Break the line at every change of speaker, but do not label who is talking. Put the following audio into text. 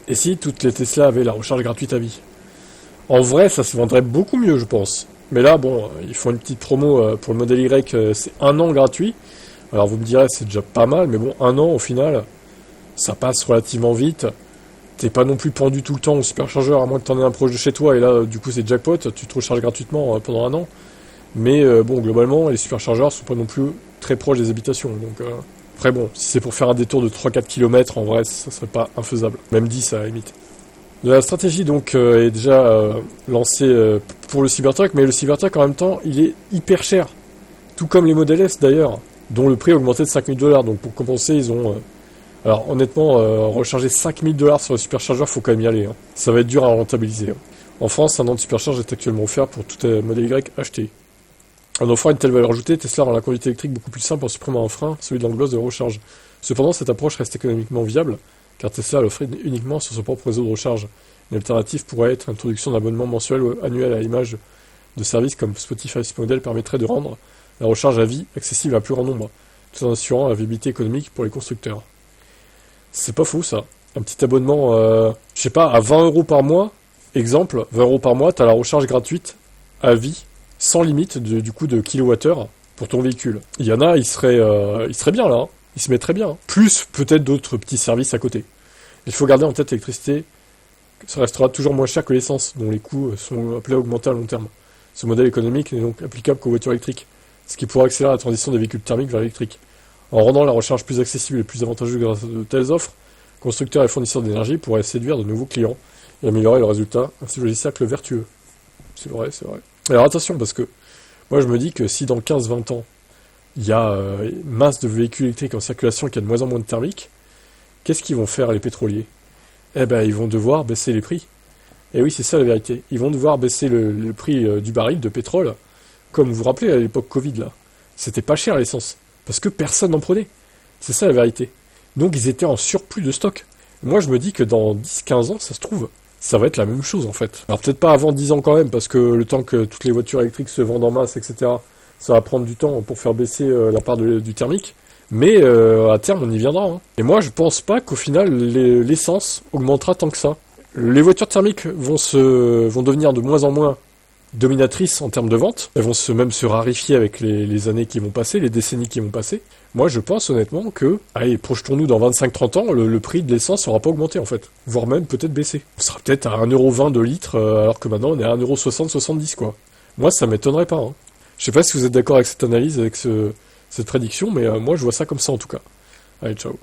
Et si toutes les Tesla avaient la recharge gratuite à vie? En vrai, ça se vendrait beaucoup mieux, je pense. Mais là, bon, ils font une petite promo pour le modèle Y, c'est 1 an gratuit. Alors vous me direz, c'est déjà pas mal, mais bon, 1 an au final, ça passe relativement vite. T'es pas non plus pendu tout le temps au superchargeur, à moins que t'en aies un proche de chez toi, et là, du coup, c'est jackpot, tu te recharges gratuitement pendant 1 an. Mais bon, globalement, les superchargeurs sont pas non plus très proches des habitations. Donc, après, bon, si c'est pour faire un détour de 3-4 km, en vrai, ça serait pas infaisable. Même 10 à la limite. La stratégie, donc, est déjà lancée pour le Cybertruck, mais le Cybertruck, en même temps, il est hyper cher. Tout comme les Model S, d'ailleurs, dont le prix a augmenté de 5 000 $. Donc, pour compenser, ils ont... alors, honnêtement, recharger 5 000 $ sur le superchargeur, faut quand même y aller. Hein. Ça va être dur à rentabiliser. Hein. En France, un an de supercharge est actuellement offert pour tout modèle Y acheté. En offrant une telle valeur ajoutée, Tesla rend la conduite électrique beaucoup plus simple en supprimant un frein, celui de l'anglosse de recharge. Cependant, cette approche reste économiquement viable, car Tesla l'offre uniquement sur son propre réseau de recharge. Une alternative pourrait être l'introduction d'un abonnement mensuel ou annuel à l'image de services comme Spotify. Ce modèle permettrait de rendre la recharge à vie accessible à un plus grand nombre, tout en assurant la viabilité économique pour les constructeurs. C'est pas fou ça. Un petit abonnement, je sais pas, à 20 € par mois, exemple, 20 € par mois, t'as la recharge gratuite à vie, sans limite du coup de kilowattheure pour ton véhicule. Il y en a, il serait bien là, hein. Il se met très bien. Hein. Plus peut-être d'autres petits services à côté. Il faut garder en tête l'électricité, ça restera toujours moins cher que l'essence, dont les coûts sont appelés à augmenter à long terme. Ce modèle économique n'est donc applicable qu'aux voitures électriques, ce qui pourra accélérer la transition des véhicules thermiques vers l'électrique. En rendant la recharge plus accessible et plus avantageuse grâce à de telles offres, constructeurs et fournisseurs d'énergie pourraient séduire de nouveaux clients et améliorer le résultat, ainsi joli cercle vertueux. C'est vrai, c'est vrai. Alors attention, parce que moi je me dis que si dans 15-20 ans, il y a une masse de véhicules électriques en circulation qui a de moins en moins de thermiques, qu'est-ce qu'ils vont faire les pétroliers? Eh ben ils vont devoir baisser les prix. Et oui, c'est ça la vérité. Ils vont devoir baisser le prix du baril de pétrole, comme vous vous rappelez à l'époque Covid là. C'était pas cher l'essence, parce que personne n'en prenait. C'est ça la vérité. Donc ils étaient en surplus de stock. Moi je me dis que dans 10-15 ans, ça se trouve, ça va être la même chose en fait. Alors peut-être pas avant 10 ans quand même, parce que le temps que toutes les voitures électriques se vendent en masse, etc., ça va prendre du temps pour faire baisser la part du thermique. Mais à terme, on y viendra. Hein. Et moi, je pense pas qu'au final, l'essence augmentera tant que ça. Les voitures thermiques vont devenir de moins en moins dominatrices en termes de vente. Elles vont même se raréfier avec les années qui vont passer, les décennies qui vont passer. Moi, je pense honnêtement que, allez, projetons-nous dans 25-30 ans, le prix de l'essence n'aura pas augmenté en fait. Voire même peut-être baissé. On sera peut-être à 1,20 € de litre, alors que maintenant on est à 1,60-1,70 € quoi. Moi, ça m'étonnerait pas. Hein. Je sais pas si vous êtes d'accord avec cette analyse, avec cette prédiction, mais moi je vois ça comme ça en tout cas. Allez, ciao.